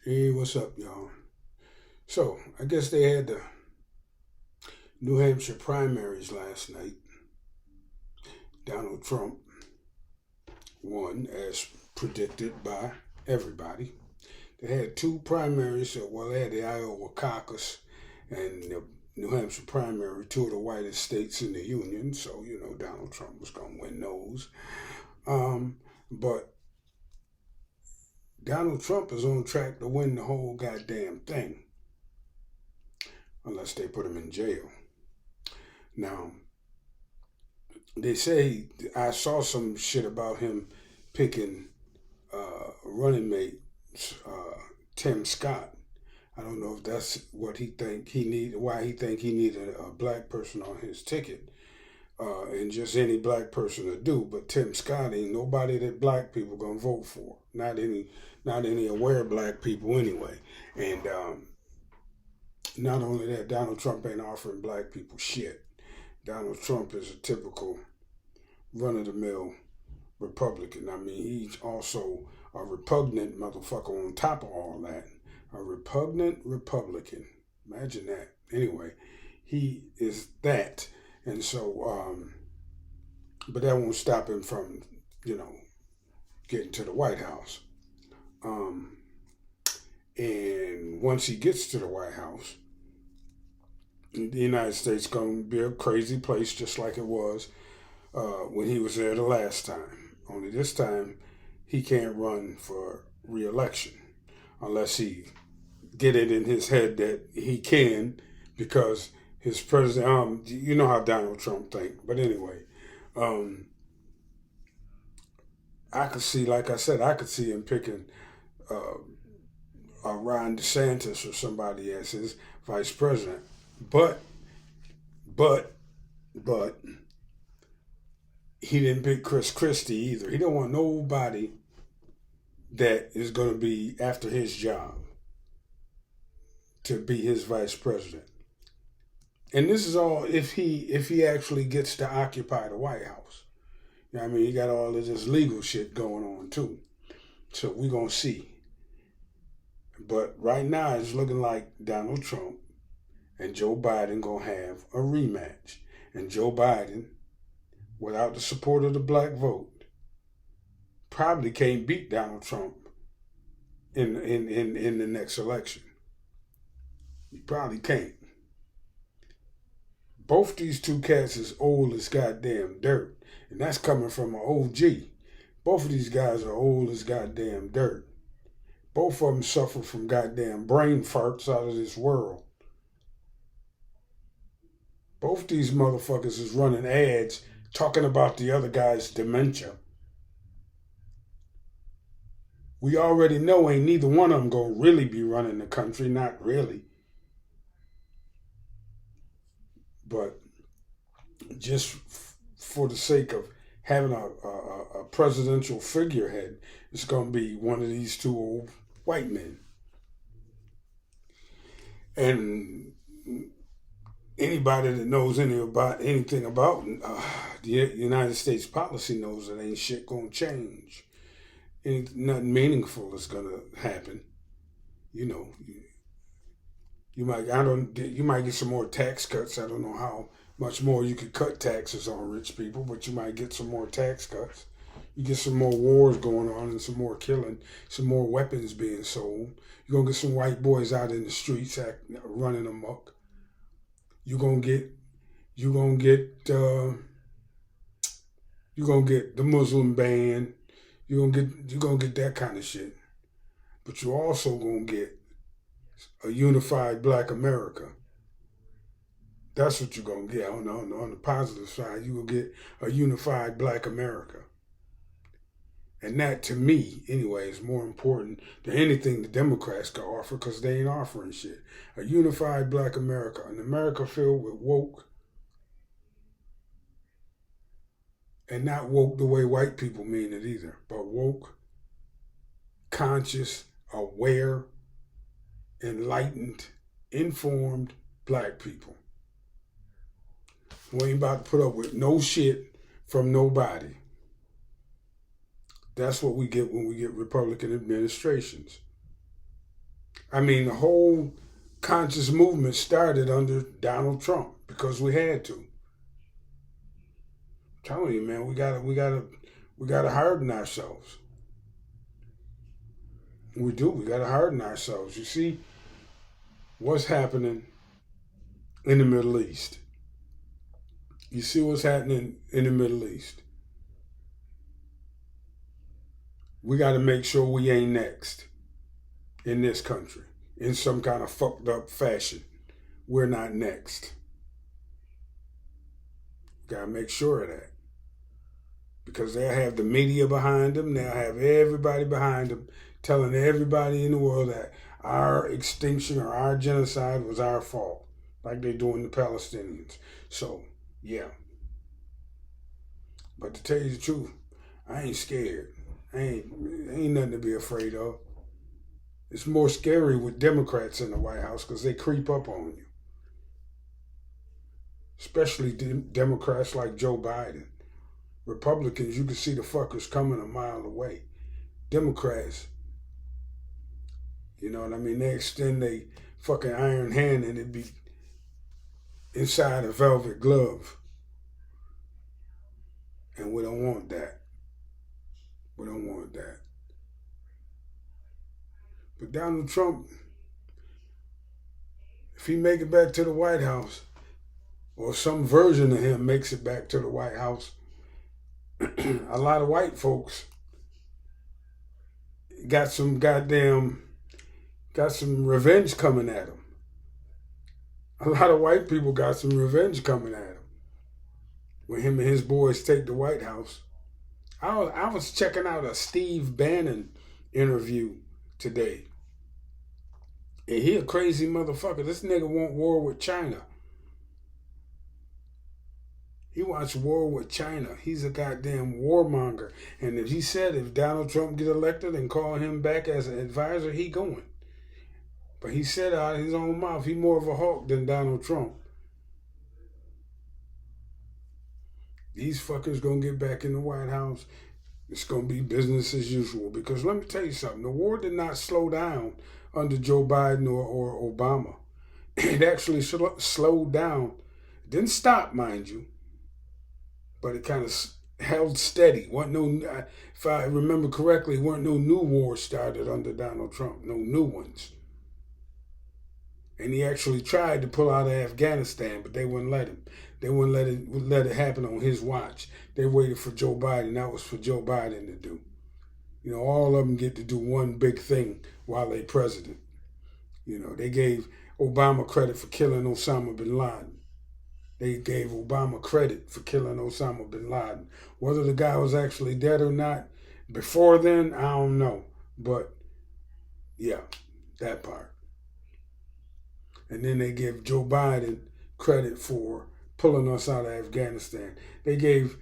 Hey, what's up, y'all? So, I guess they had the New Hampshire primaries last night. Donald Trump won as predicted by everybody. They had two primaries. Well, they had the Iowa caucus and the New Hampshire primary, two of the whitest states in the union. So, Donald Trump was going to win those. But Donald Trump is on track to win the whole goddamn thing, unless they put him in jail. Now, they say I saw some shit about him picking running mate Tim Scott. I don't know if that's what he think he need, why he think he needed a black person on his ticket, and just any black person to do. But Tim Scott ain't nobody that black people gonna vote for. Not any aware black people anyway. And not only that, Donald Trump ain't offering black people shit. Donald Trump is a typical run of the mill Republican. I mean, he's also a repugnant motherfucker on top of all that. A repugnant Republican. Imagine that. Anyway, he is that. And so, but that won't stop him from, getting to the White House. And once he gets to the White House, the United States is going to be a crazy place just like it was when he was there the last time. Only this time, he can't run for re-election unless he get it in his head that he can, because his president, you know how Donald Trump think. But anyway, I could see, like I said, I could see him picking Ron DeSantis or somebody as his vice president. But, but, but, he didn't pick Chris Christie either. He don't want nobody that is going to be after his job to be his vice president. And this is all if he actually gets to occupy the White House. You know what I mean? He got all of this legal shit going on too. So we're going to see. But right now it's looking like Donald Trump and Joe Biden going to have a rematch. And Joe Biden, without the support of the black vote, probably can't beat Donald Trump in the next election. He probably can't. Both these two cats is old as goddamn dirt. And that's coming from an OG. Both of these guys are old as goddamn dirt. Both of them suffer from goddamn brain farts out of this world. Both these motherfuckers is running ads talking about the other guy's dementia. We already know ain't neither one of them gonna really be running the country, not really. But just for the sake of having a presidential figurehead, it's gonna be one of these two old white men. And anybody that knows anything about the United States policy knows that ain't shit gonna change. Nothing meaningful is gonna happen. You might get some more tax cuts. I don't know how much more you could cut taxes on rich people, but you might get some more tax cuts. You get some more wars going on and some more killing, some more weapons being sold. You're gonna get some white boys out in the streets running amok. You're gonna get the Muslim ban. You're gonna get that kind of shit. But you're also gonna get a unified black America. That's what you're gonna get on the positive side. You're gonna get a unified black America. And that, to me, anyway, is more important than anything the Democrats can offer, because they ain't offering shit. A unified black America, an America filled with woke, and not woke the way white people mean it either, but woke, conscious, aware, enlightened, informed black people. We ain't about to put up with no shit from nobody. That's what we get when we get Republican administrations. I mean, the whole conscious movement started under Donald Trump because we had to. I'm telling you, man, we gotta harden ourselves. We do. We gotta harden ourselves. You see what's happening in the Middle East. You see what's happening in the Middle East. We got to make sure we ain't next in this country in some kind of fucked up fashion. We're not next. Got to make sure of that because they'll have the media behind them. They'll have everybody behind them telling everybody in the world that our extinction or our genocide was our fault, like they're doing the Palestinians. So, yeah. But to tell you the truth, I ain't scared. Ain't nothing to be afraid of. It's more scary with Democrats in the White House because they creep up on you. Especially Democrats like Joe Biden. Republicans, you can see the fuckers coming a mile away. Democrats, you know what I mean? They extend their fucking iron hand and it be inside a velvet glove. And we don't want that. We don't want that. But Donald Trump, if he make it back to the White House, or some version of him makes it back to the White House, a lot of white folks got some revenge coming at him. A lot of white people got some revenge coming at him. When him and his boys take the White House. I was checking out a Steve Bannon interview today. And he a crazy motherfucker. This nigga want war with China. He wants war with China. He's a goddamn warmonger. And if he said if Donald Trump get elected and call him back as an advisor, he going. But he said out of his own mouth, he more of a hawk than Donald Trump. These fuckers gonna get back in the White House. It's gonna be business as usual. Because let me tell you something, the war did not slow down under Joe Biden or Obama. It actually slowed down. It didn't stop, mind you, but it kind of held steady. If I remember correctly, weren't no new wars started under Donald Trump, no new ones. And he actually tried to pull out of Afghanistan, but they wouldn't let him. They wouldn't let it happen on his watch. They waited for Joe Biden. That was for Joe Biden to do. You know, all of them get to do one big thing while they're president. You know, they gave Obama credit for killing Osama bin Laden. They gave Obama credit for killing Osama bin Laden. Whether the guy was actually dead or not before then, I don't know. But, yeah, that part. And then they give Joe Biden credit for pulling us out of Afghanistan. They gave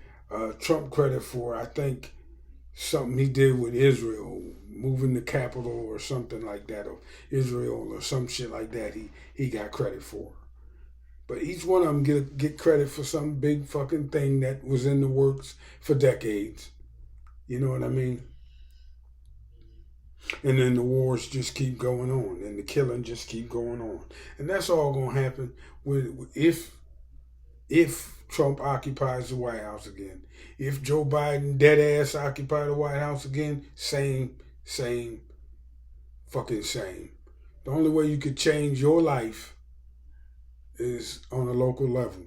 Trump credit for, I think, something he did with Israel, moving the capital or something like that, or Israel or some shit like that. He got credit for. But each one of them get credit for some big fucking thing that was in the works for decades. You know what I mean? And then the wars just keep going on, and the killing just keep going on, and that's all gonna happen if Trump occupies the White House again. If Joe Biden dead ass occupy the White House again, same, fucking same. The only way you could change your life is on a local level.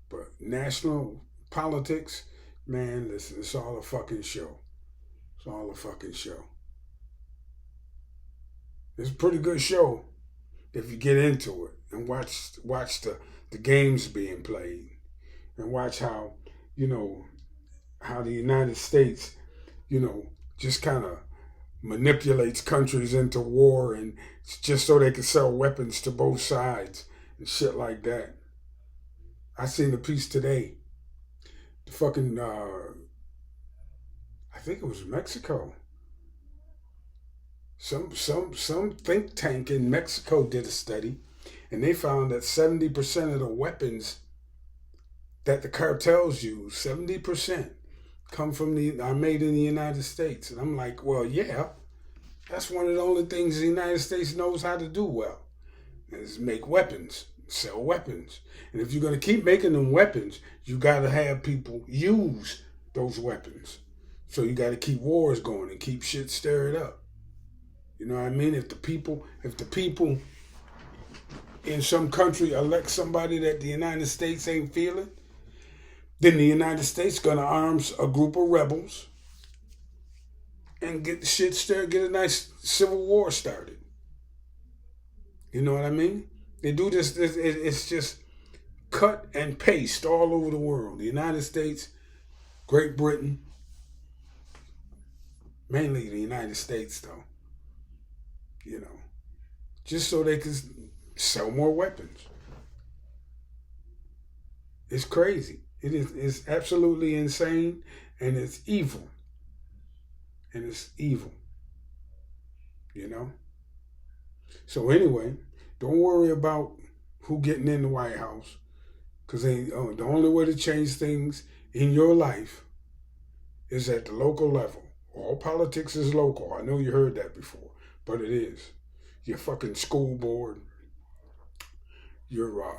But national politics, man, listen, it's all a fucking show. It's all a fucking show. It's a pretty good show if you get into it and watch the games being played and watch how, you know, how the United States, you know, just kind of manipulates countries into war and just so they can sell weapons to both sides and shit like that. I seen a piece today. The fucking, I think it was Mexico. Some think tank in Mexico did a study, and they found that 70% of the weapons that the cartels use, 70%, are made in the United States. And I'm like, well, yeah, That's one of the only things the United States knows how to do well, is make weapons, sell weapons. And if you're going to keep making them weapons, you got to have people use those weapons. So you got to keep wars going and keep shit stirred up. You know what I mean? If the people in some country elect somebody that the United States ain't feeling, then the United States gonna arm a group of rebels and get the shit started, get a nice civil war started. You know what I mean? They do this it's just cut and paste all over the world. The United States, Great Britain, mainly the United States though, you know, just so they can sell more weapons. It's crazy. It's absolutely insane, and it's evil. And it's evil. You know? So anyway, don't worry about who getting in the White House. Because the only way to change things in your life is at the local level. All politics is local. I know you heard that before, but it is. Your fucking school board, your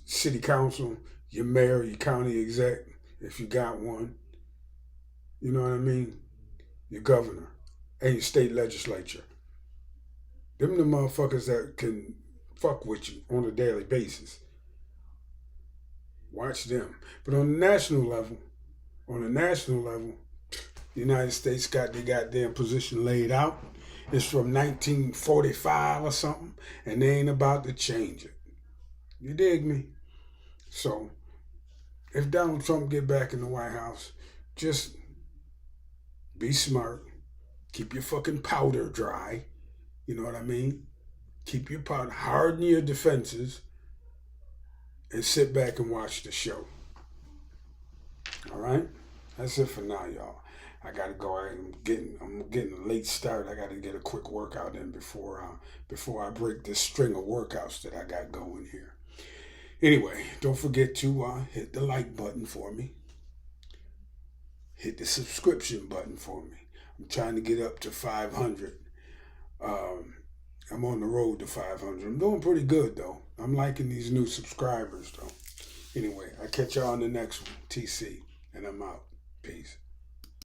city council, your mayor, your county exec, if you got one. You know what I mean? Your governor and your state legislature. Them the motherfuckers that can fuck with you on a daily basis. Watch them. But on the national level, the United States got their goddamn position laid out. It's from 1945 or something, and they ain't about to change it. You dig me? So, if Donald Trump get back in the White House, just be smart. Keep your fucking powder dry. You know what I mean? Keep your powder, harden your defenses, and sit back and watch the show. All right? That's it for now, y'all. I gotta go. I'm getting a late start. I gotta get a quick workout in before I break this string of workouts that I got going here. Anyway, don't forget to hit the like button for me. Hit the subscription button for me. I'm trying to get up to 500. I'm on the road to 500. I'm doing pretty good though. I'm liking these new subscribers though. Anyway, I'll catch y'all on the next one. TC, and I'm out. Peace.